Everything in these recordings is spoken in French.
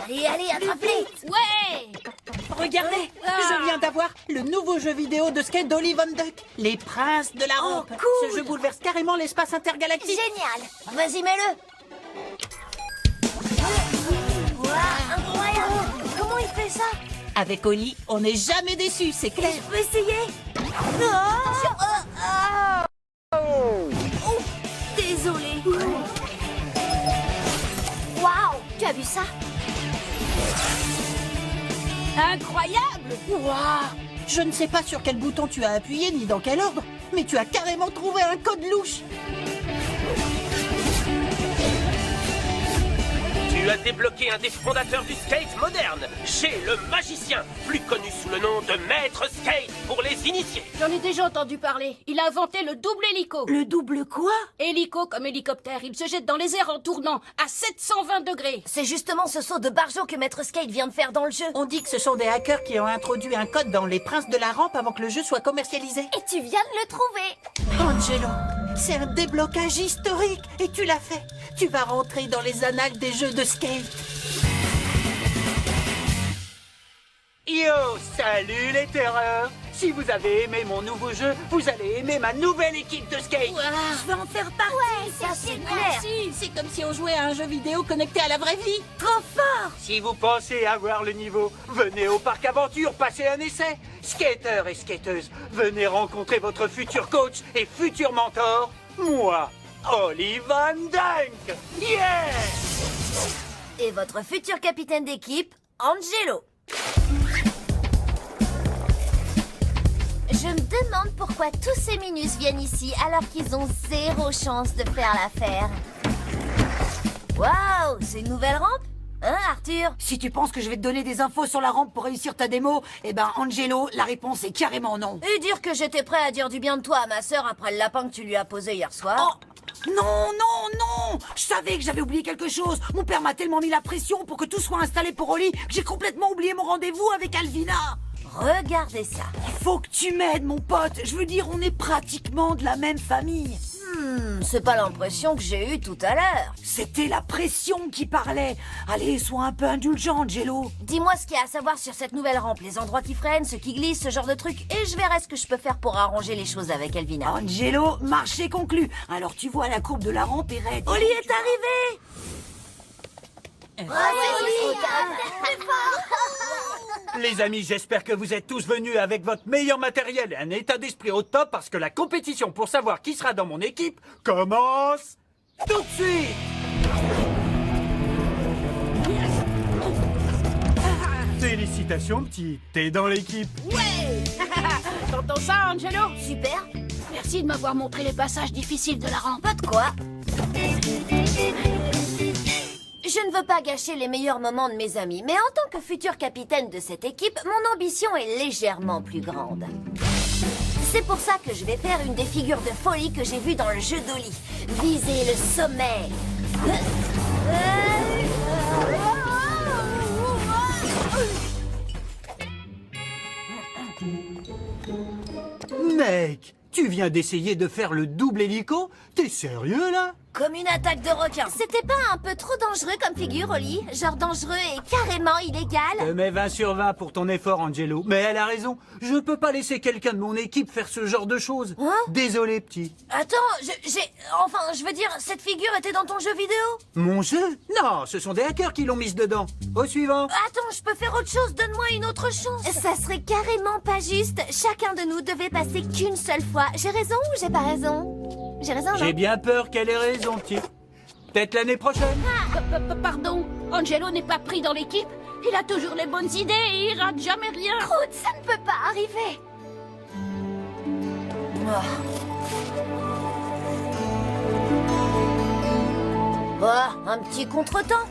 Allez, allez, attrape-les. Ouais. Regardez, je viens d'avoir le nouveau jeu vidéo de skate d'Olive Van Duck, Les Princes de la Rampe. cool. Ce jeu bouleverse carrément l'espace intergalactique. Génial. Vas-y, mets-le. Wow, incroyable. Comment il fait ça? Avec Oli, on n'est jamais déçu, c'est clair. Je peux essayer? Oh, désolé. Waouh, tu as vu ça? Incroyable. Waouh! Je ne sais pas sur quel bouton tu as appuyé ni dans quel ordre, mais tu as carrément trouvé un code louche. Tu as débloqué un des fondateurs du skate moderne, chez le magicien, plus connu sous le nom de Maître Skate pour les initiés. J'en ai déjà entendu parler. Il a inventé le double hélico. Le double quoi? Hélico comme hélicoptère. Il se jette dans les airs en tournant à 720 degrés. C'est justement ce saut de barjo que Maître Skate vient de faire dans le jeu. On dit que ce sont des hackers qui ont introduit un code dans Les Princes de la Rampe avant que le jeu soit commercialisé. Et tu viens de le trouver. Angelo, c'est un déblocage historique et tu l'as fait. Tu vas rentrer dans les annales des jeux de skate. Yo, salut les terreurs! Si vous avez aimé mon nouveau jeu, vous allez aimer ma nouvelle équipe de skate! Je vais en faire partie. Ouais, ça c'est clair. C'est comme si on jouait à un jeu vidéo connecté à la vraie vie. Trop fort. Si vous pensez avoir le niveau, venez au parc aventure passer un essai! Skateurs et skateuses, venez rencontrer votre futur coach et futur mentor, moi, Olive Van Duck! Yeah! Et votre futur capitaine d'équipe, Angelo. Je me demande pourquoi tous ces minus viennent ici alors qu'ils ont zéro chance de faire l'affaire. Waouh, c'est une nouvelle rampe? Hein, Arthur? Si tu penses que je vais te donner des infos sur la rampe pour réussir ta démo, eh ben, Angelo, la réponse est carrément non. Et dire que j'étais prêt à dire du bien de toi à ma sœur après le lapin que tu lui as posé hier soir. Oh! Non, non, non! Je savais que j'avais oublié quelque chose. Mon père m'a tellement mis la pression pour que tout soit installé pour Oli que j'ai complètement oublié mon rendez-vous avec Alvina. Regardez ça. Il faut que tu m'aides, mon pote. Je veux dire, on est pratiquement de la même famille. C'est pas l'impression que j'ai eue tout à l'heure. C'était la pression qui parlait. Allez, sois un peu indulgent, Angelo. Dis-moi ce qu'il y a à savoir sur cette nouvelle rampe, les endroits qui freinent, ceux qui glissent, ce genre de trucs, et je verrai ce que je peux faire pour arranger les choses avec Elvina. Angelo, marché conclu. Alors tu vois, la courbe de la rampe est raide. Oli est arrivé! Les amis, j'espère que vous êtes tous venus avec votre meilleur matériel et un état d'esprit au top parce que la compétition pour savoir qui sera dans mon équipe commence tout de suite. Félicitations, petit. T'es dans l'équipe. Ouais. T'entends ça, Angelo? Super. Merci de m'avoir montré les passages difficiles de la rampe. Pas de quoi. Je ne veux pas gâcher les meilleurs moments de mes amis, mais en tant que futur capitaine de cette équipe, mon ambition est légèrement plus grande. C'est pour ça que je vais faire une des figures de folie que j'ai vues dans le jeu d'Oli. Viser le sommet. Mec, tu viens d'essayer de faire le double hélico? T'es sérieux là? Comme une attaque de requin. C'était pas un peu trop dangereux comme figure, Oli? Genre dangereux et carrément illégal? Je mets 20 sur 20 pour ton effort, Angelo. Mais elle a raison. Je peux pas laisser quelqu'un de mon équipe faire ce genre de choses. Hein? Désolé, petit. Attends, Enfin, je veux dire, cette figure était dans ton jeu vidéo? Mon jeu? Non, ce sont des hackers qui l'ont mise dedans. Au suivant. Attends, je peux faire autre chose, donne-moi une autre chance. Ça serait carrément pas juste. Chacun de nous devait passer qu'une seule fois. J'ai raison ou j'ai pas raison? J'ai raison, non? J'ai bien peur qu'elle ait raison, petit. Peut-être l'année prochaine. Pardon, Angelo n'est pas pris dans l'équipe. Il a toujours les bonnes idées et il rate jamais rien. Croûte, ça ne peut pas arriver. Oh, un petit contretemps.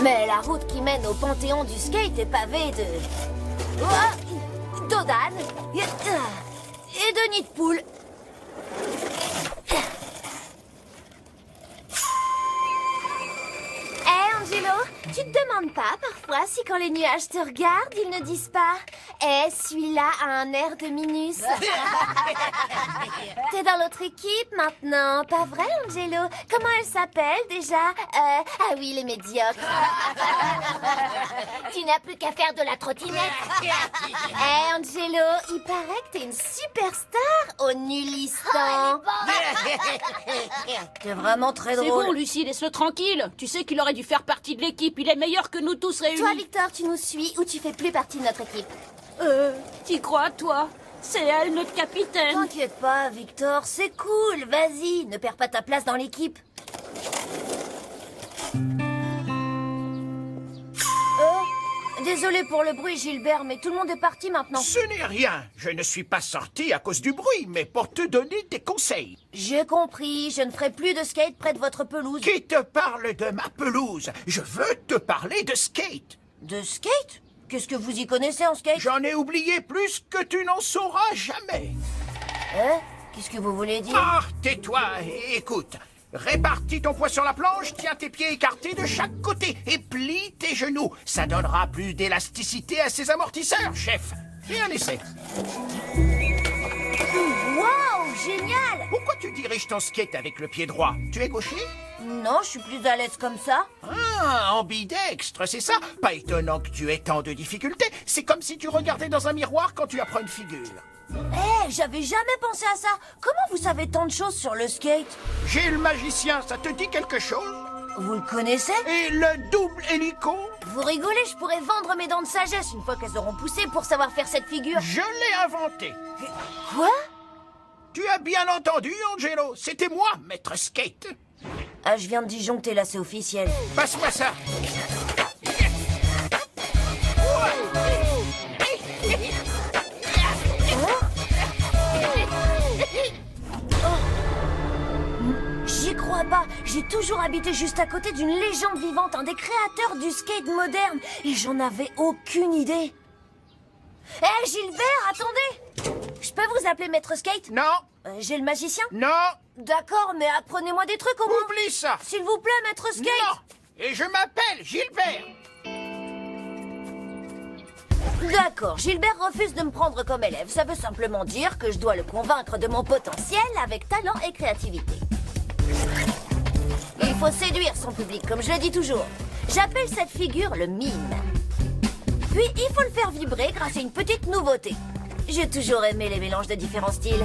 Mais la route qui mène au panthéon du skate est pavée d'Odane et de nids de poule. Angelo, Tu te demandes pas, parfois, si quand les nuages te regardent, ils ne disent pas « Eh, celui-là a un air de Minus ». T'es dans l'autre équipe maintenant, pas vrai, Angelo? Comment elle s'appelle, déjà? Ah oui, les médiocres. Tu n'as plus qu'à faire de la trottinette. Eh, Angelo, il paraît que t'es une superstar au Nulistan. T'es vraiment très C'est drôle. bon, Lucie, laisse-le tranquille. Tu sais qu'il aurait dû faire partie de l'équipe. Il est meilleur que nous tous réunis. Toi, Victor, tu nous suis ou tu fais plus partie de notre équipe? T'y crois, toi? C'est elle, notre capitaine. T'inquiète pas, Victor, c'est cool. Vas-y, ne perds pas ta place dans l'équipe. Désolé pour le bruit, Gilbert, mais tout le monde est parti maintenant. Ce n'est rien. Je ne suis pas sorti à cause du bruit, mais pour te donner des conseils. J'ai compris, je ne ferai plus de skate près de votre pelouse. Qui te parle de ma pelouse? Je veux te parler de skate. De skate? Qu'est-ce que vous y connaissez en skate? J'en ai oublié plus que tu n'en sauras jamais. Hein? Qu'est-ce que vous voulez dire? Ah, tais-toi et écoute. Répartis ton poids sur la planche, tiens tes pieds écartés de chaque côté et plie tes genoux. Ça donnera plus d'élasticité à ces amortisseurs, chef. Fais un essai. Waouh, génial! Pourquoi tu diriges ton skate avec le pied droit? Tu es gaucher? Non, je suis plus à l'aise comme ça. Ah, ambidextre, c'est ça? Pas étonnant que tu aies tant de difficultés. C'est comme si tu regardais dans un miroir quand tu apprends une figure. Eh, j'avais jamais pensé à ça. Comment vous savez tant de choses sur le skate? J'ai le magicien, ça te dit quelque chose? Vous le connaissez? Et le double hélico? Vous rigolez, je pourrais vendre mes dents de sagesse une fois qu'elles auront poussé pour savoir faire cette figure. Je l'ai inventé. Quoi? Tu as bien entendu, Angelo. C'était moi, maître skate. Ah, je viens de disjoncter là, c'est officiel. Passe-moi ça. J'y crois pas. J'ai toujours habité juste à côté d'une légende vivante, un des créateurs du skate moderne, et j'en avais aucune idée. Eh, Gilbert, attendez! Je peux vous appeler Maître Skate? Non, J'ai le magicien? non, D'accord, mais apprenez-moi des trucs au moins. oublie ça. S'il vous plaît, Maître Skate! Non. Et je m'appelle Gilbert. D'accord, Gilbert refuse de me prendre comme élève. Ça veut simplement dire que je dois le convaincre de mon potentiel avec talent et créativité. Il faut séduire son public, comme je le dis toujours. J'appelle cette figure le mime. Puis, il faut le faire vibrer grâce à une petite nouveauté. J'ai toujours aimé les mélanges de différents styles.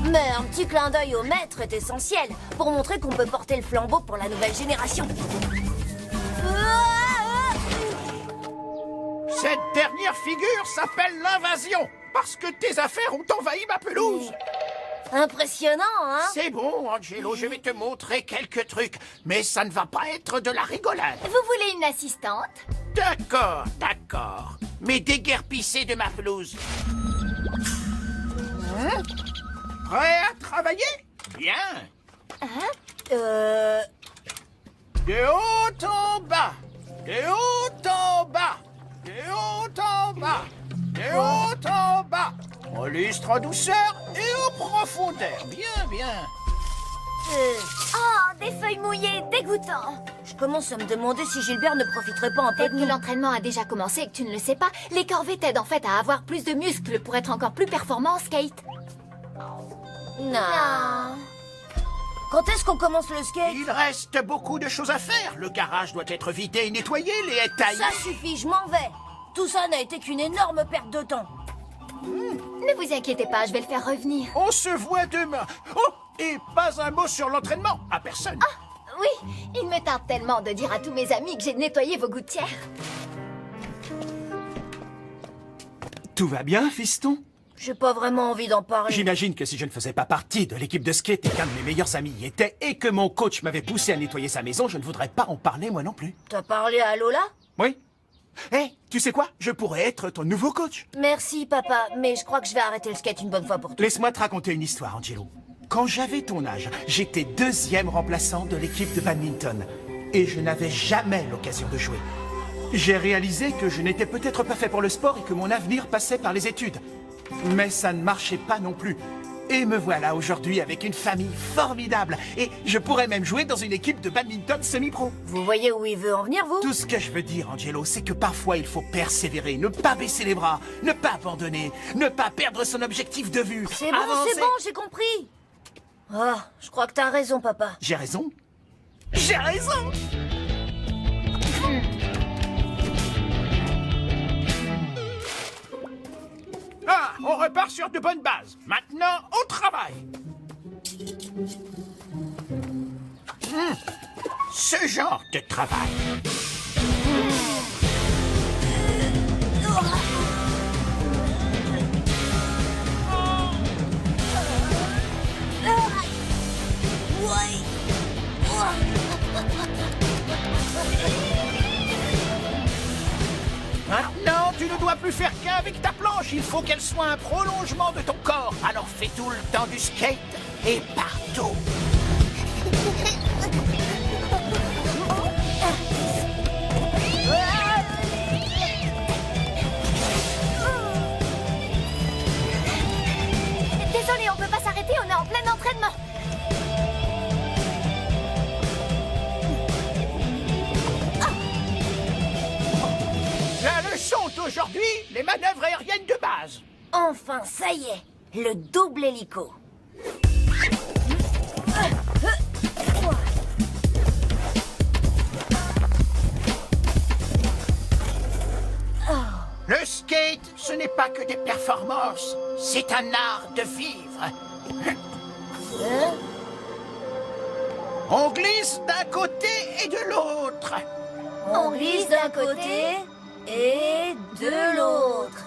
Mais un petit clin d'œil au maître est essentiel pour montrer qu'on peut porter le flambeau pour la nouvelle génération. Cette dernière figure s'appelle l'invasion. Parce que tes affaires ont envahi ma pelouse. Impressionnant, hein? C'est bon, Angelo, je vais te montrer quelques trucs. Mais ça ne va pas être de la rigolade. Vous voulez une assistante? D'accord, d'accord. Mais déguerpissez de ma pelouse. Prêt à travailler? Bien. De haut en bas. De haut en bas. De haut en bas. De haut en bas. On lustre en douceur et en profondeur. Bien, bien. Oh, des feuilles mouillées, dégoûtant. Je commence à me demander si Gilbert ne profiterait pas un peu Peut-être de que nous. l'entraînement a déjà commencé et que tu ne le sais pas. Les corvées t'aident en fait à avoir plus de muscles pour être encore plus performant en skate. Non. Quand est-ce qu'on commence le skate? Il reste beaucoup de choses à faire. Le garage doit être vidé et nettoyé, les haies taillées. Ça suffit, je m'en vais. Tout ça n'a été qu'une énorme perte de temps. Ne vous inquiétez pas, je vais le faire revenir. On se voit demain. Oh, et pas un mot sur l'entraînement. À personne. Oui, il me tarde tellement de dire à tous mes amis que j'ai nettoyé vos gouttières. Tout va bien, fiston? J'ai pas vraiment envie d'en parler. J'imagine que si je ne faisais pas partie de l'équipe de skate et qu'un de mes meilleurs amis y était et que mon coach m'avait poussé à nettoyer sa maison, je ne voudrais pas en parler moi non plus. T'as parlé à Lola? Oui. Hé, tu sais quoi? Je pourrais être ton nouveau coach. Merci, papa, mais je crois que je vais arrêter le skate une bonne fois pour toutes. Laisse-moi te raconter une histoire, Angelo. Quand j'avais ton âge, j'étais deuxième remplaçant de l'équipe de badminton et je n'avais jamais l'occasion de jouer. J'ai réalisé que je n'étais peut-être pas fait pour le sport et que mon avenir passait par les études. Mais ça ne marchait pas non plus. Et me voilà aujourd'hui avec une famille formidable. Et je pourrais même jouer dans une équipe de badminton semi-pro. Vous voyez où il veut en venir, vous? Tout ce que je veux dire, Angelo, c'est que parfois il faut persévérer, ne pas baisser les bras, ne pas abandonner, ne pas perdre son objectif de vue. C'est bon, Avancer. c'est bon, j'ai compris. Oh, je crois que t'as raison, papa. J'ai raison? J'ai raison! Ah, on repart sur de bonnes bases. Maintenant, au travail. Ce genre de travail. Maintenant, tu ne dois plus faire qu'un avec ta planche. Il faut qu'elle soit un prolongement de ton corps. Alors fais tout le temps du skate et partout. Désolé, on peut pas s'arrêter, on est en plein entraînement. La leçon d'aujourd'hui, les manœuvres aériennes de base. Enfin, ça y est, le double hélico. Le skate, ce n'est pas que des performances, c'est un art de vivre. On glisse d'un côté et de l'autre. On glisse d'un côté et de l'autre.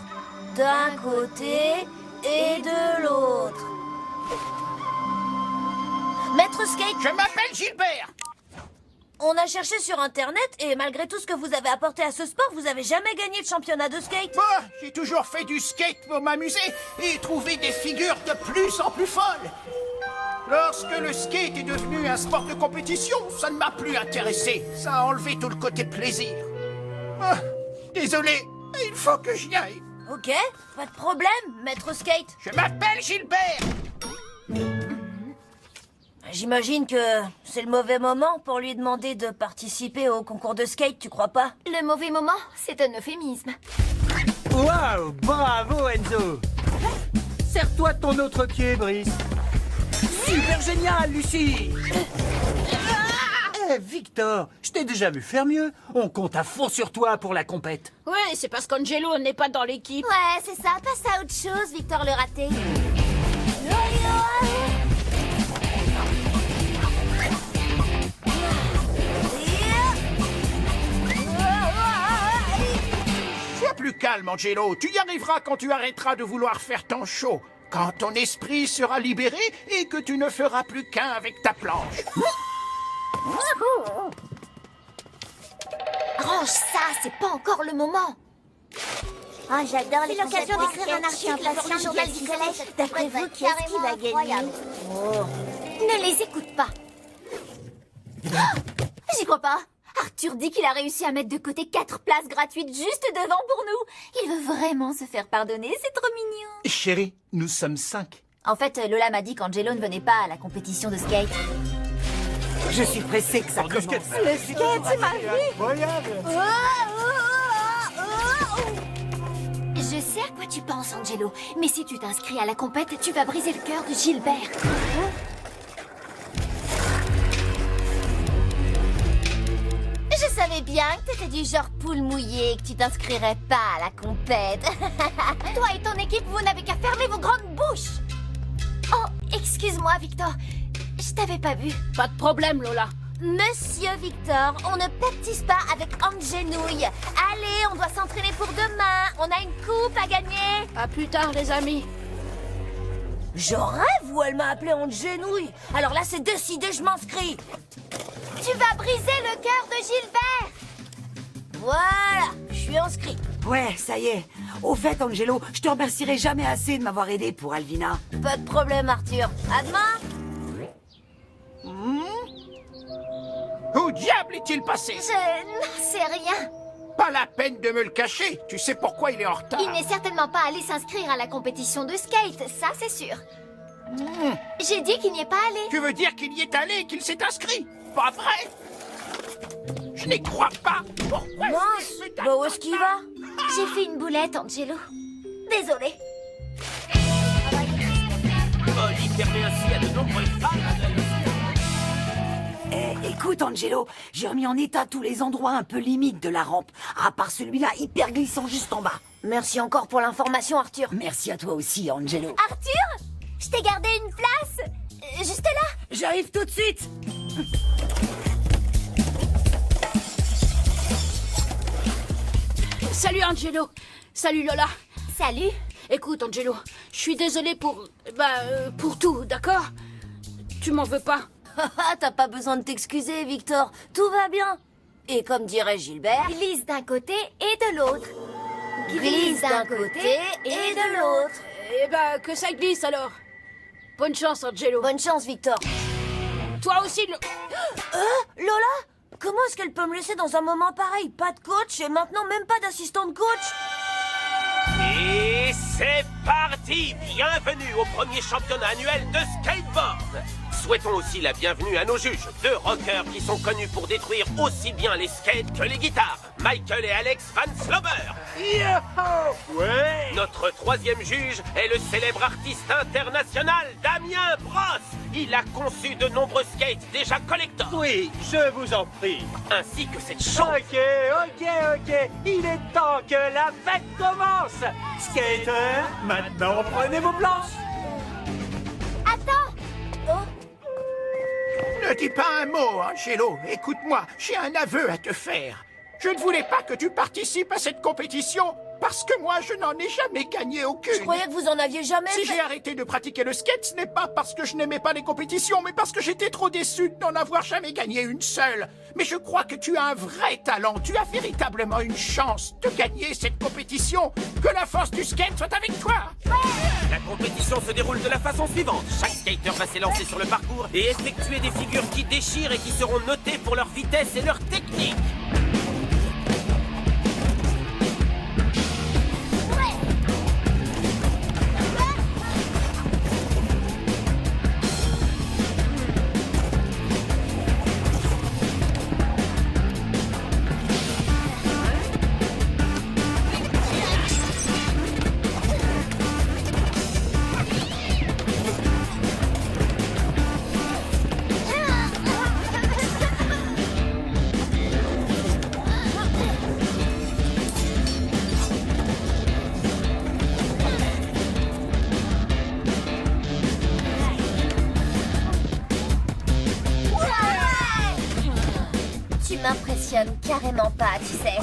D'un côté et de l'autre. Maître Skate, Je m'appelle Gilbert. on a cherché sur Internet et malgré tout ce que vous avez apporté à ce sport, vous avez jamais gagné le championnat de skate. Moi, j'ai toujours fait du skate pour m'amuser et trouver des figures de plus en plus folles. Lorsque le skate est devenu un sport de compétition, ça ne m'a plus intéressé. Ça a enlevé tout le côté plaisir. Ah, désolé, il faut que j'y aille. Ok, pas de problème, Maître Skate. Je m'appelle Gilbert. J'imagine que c'est le mauvais moment pour lui demander de participer au concours de skate, tu crois pas? Le mauvais moment, c'est un euphémisme. Waouh, bravo Enzo. Serre-toi de ton autre pied, Brice. Super génial, Lucie. Eh, Victor, je t'ai déjà vu faire mieux. On compte à fond sur toi pour la compète. Ouais, c'est parce qu'Angelo n'est pas dans l'équipe. Ouais, c'est ça, passe à autre chose, Victor le raté. Sois plus calme, Angelo. Tu y arriveras quand tu arrêteras de vouloir faire ton show. Quand ton esprit sera libéré et que tu ne feras plus qu'un avec ta planche. Range ça, c'est pas encore le moment. Ah, j'adore les l'occasion concepts d'écrire un skate. Je suis article pour le impatiente journal de du le collège. lire. D'après vous, qui est-ce qui va gagner? Ne les écoute pas. J'y crois pas. Arthur dit qu'il a réussi à mettre de côté 4 places gratuites juste devant pour nous. Il veut vraiment se faire pardonner, c'est trop mignon. Chérie, nous sommes 5. En fait, Lola m'a dit qu'Angelo ne venait pas à la compétition de skate. Je suis pressée que ça commence. Le skate, c'est ma vie. Je sais à quoi tu penses, Angelo. Mais si tu t'inscris à la compète, tu vas briser le cœur de Gilbert. Je savais bien que t'étais du genre poule mouillée et que tu t'inscrirais pas à la compète. Toi et ton équipe, vous n'avez qu'à fermer vos grandes bouches. Oh, excuse-moi, Victor. Je t'avais pas vu. Pas de problème, Lola. Monsieur Victor, on ne pactise pas avec Angenouille. Allez, on doit s'entraîner pour demain. On a une coupe à gagner. À plus tard, les amis. Je rêve où elle m'a appelé Angenouille. Alors là, c'est décidé, je m'inscris. Tu vas briser le cœur de Gilbert. Voilà, je suis inscrit. Ouais, ça y est. Au fait, Angelo, je te remercierai jamais assez de m'avoir aidé pour Alvina. Pas de problème, Arthur. À demain. Où diable est-il passé? Je n'en sais rien. Pas la peine de me le cacher. Tu sais pourquoi il est en retard. Il n'est certainement pas allé s'inscrire à la compétition de skate, ça c'est sûr. J'ai dit qu'il n'y est pas allé. Tu veux dire qu'il y est allé et qu'il s'est inscrit? Pas vrai? Je n'y crois pas. Pourquoi Mince, bah où est-ce qu'il va? J'ai fait une boulette, Angelo. Désolée. Oli permet ainsi à de nombreux fans Écoute, Angelo, j'ai remis en état tous les endroits un peu limites de la rampe, à part celui-là hyper glissant juste en bas. Merci encore pour l'information, Arthur. Merci à toi aussi, Angelo. Arthur, je t'ai gardé une place. Juste là. J'arrive tout de suite. Salut Angelo. Salut Lola. Salut. Écoute Angelo, je suis désolé pour tout, d'accord? Tu m'en veux pas? T'as pas besoin de t'excuser, Victor. Tout va bien. Et comme dirait Gilbert, Glisse d'un côté et de l'autre. glisse d'un côté et de l'autre. Eh ben, que ça glisse alors. Bonne chance Angelo. Bonne chance, Victor. Toi aussi, Lola? Comment est-ce qu'elle peut me laisser dans un moment pareil? Pas de coach et maintenant même pas d'assistant de coach? Et c'est parti! Bienvenue au premier championnat annuel de skateboard! Souhaitons aussi la bienvenue à nos juges, deux rockers qui sont connus pour détruire aussi bien les skates que les guitares, Michael et Alex Van Slober. Yo! Ouais! Notre troisième juge est le célèbre artiste international Damien Brosse. Il a conçu de nombreux skates déjà collector. Oui, je vous en prie. Ainsi que cette chambre. Ok. Il est temps que la fête commence. Skater, maintenant prenez vos planches. Attends. Ne dis pas un mot, Angelo. Écoute-moi, j'ai un aveu à te faire. Je ne voulais pas que tu participes à cette compétition parce que moi, je n'en ai jamais gagné aucune. Je croyais que vous en aviez jamais Si fait. j'ai arrêté de pratiquer le skate, ce n'est pas parce que je n'aimais pas les compétitions, mais parce que j'étais trop déçu de n'en avoir jamais gagné une seule. Mais je crois que tu as un vrai talent. Tu as véritablement une chance de gagner cette compétition. Que la force du skate soit avec toi. La compétition se déroule de la façon suivante. Chaque skater va s'élancer sur le parcours et effectuer des figures qui déchirent et qui seront notées pour leur vitesse et leur technique. Tu m'impressionnes carrément pas, tu sais.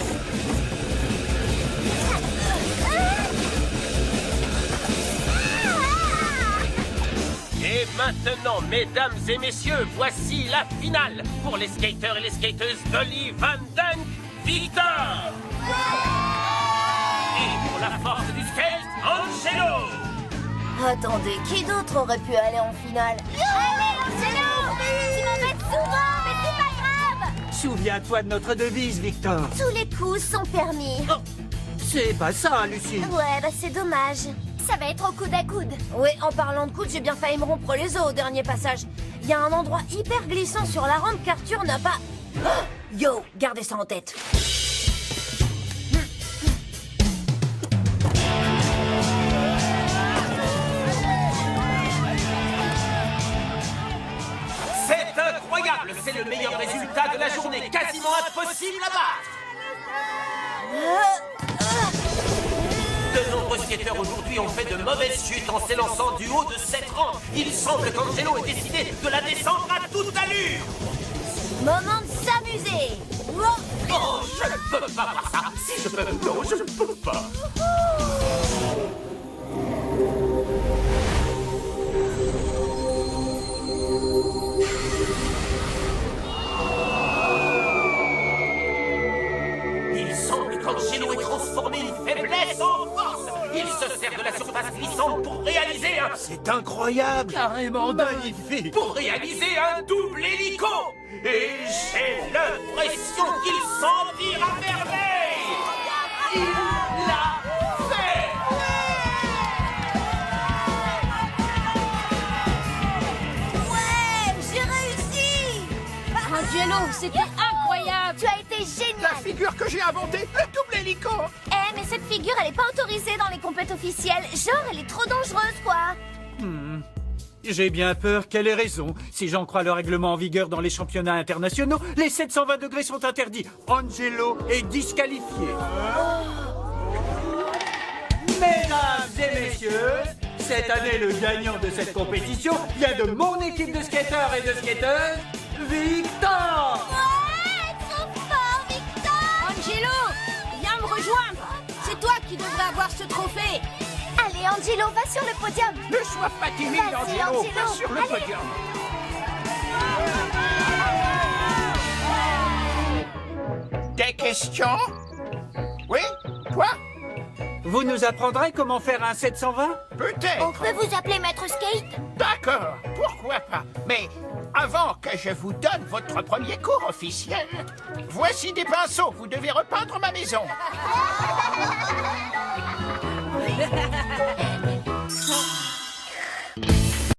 Et maintenant, mesdames et messieurs, voici la finale pour les skaters et les skateuses d'Oli Van Dunk, Victor. Et pour la force du skate, Angelo. Attendez, qui d'autre aurait pu aller en finale? Allez, Angelo. Tu m'embêtes souvent, mais c'est pas grave. Souviens-toi de notre devise, Victor. Tous les coups sont permis. C'est pas ça, Lucie. Ouais, bah c'est dommage. Ça va être au coude à coude. Oui, en parlant de coude, j'ai bien failli me rompre les os au dernier passage. Il y a un endroit hyper glissant sur la rampe qu'Arthur n'a pas... Oh, yo, gardez ça en tête. C'est incroyable, c'est le meilleur résultat de la journée, quasiment impossible à battre. De nombreux skateurs aujourd'hui ont fait de mauvaises chutes en s'élançant du haut de cette rampe. Il semble qu'Angelo ait décidé de la descendre à toute allure. Moment de s'amuser. Oh, je ne peux pas voir ça. Si je peux, non, je ne peux pas. Il semble qu'Angelo ait transformé une faiblesse en force. Il se sert de la surface glissante pour réaliser un... C'est incroyable. Carrément magnifique. Pour réaliser un double hélico. Et j'ai l'impression qu'il s'en tire à merveille. Il l'a fait. Angelo, c'était incroyable. Tu as été La génial. figure que j'ai inventée, le double hélico. Eh, mais cette figure, elle est pas autorisée dans les compètes officielles. Genre, elle est trop dangereuse, quoi. J'ai bien peur qu'elle ait raison. Si j'en crois le règlement en vigueur dans les championnats internationaux, les 720 degrés sont interdits. Angelo est disqualifié. Mesdames et messieurs, cette année, le gagnant de cette compétition vient de mon équipe de skateurs et de skateuses, Victor! Ouais, trop fort, Victor. Angelo, viens me rejoindre. C'est toi qui devrais avoir ce trophée. Allez, Angelo, va sur le podium. Ne sois pas timide, Vas-y, Angelo. Angelo. Va sur le Allez. podium. Des questions? Oui? Toi? Vous nous apprendrez comment faire un 720? On Peut-être. peut vous appeler Maître Skate? D'accord, pourquoi pas. Mais avant que je vous donne votre premier cours officiel, voici des pinceaux. Vous devez repeindre ma maison.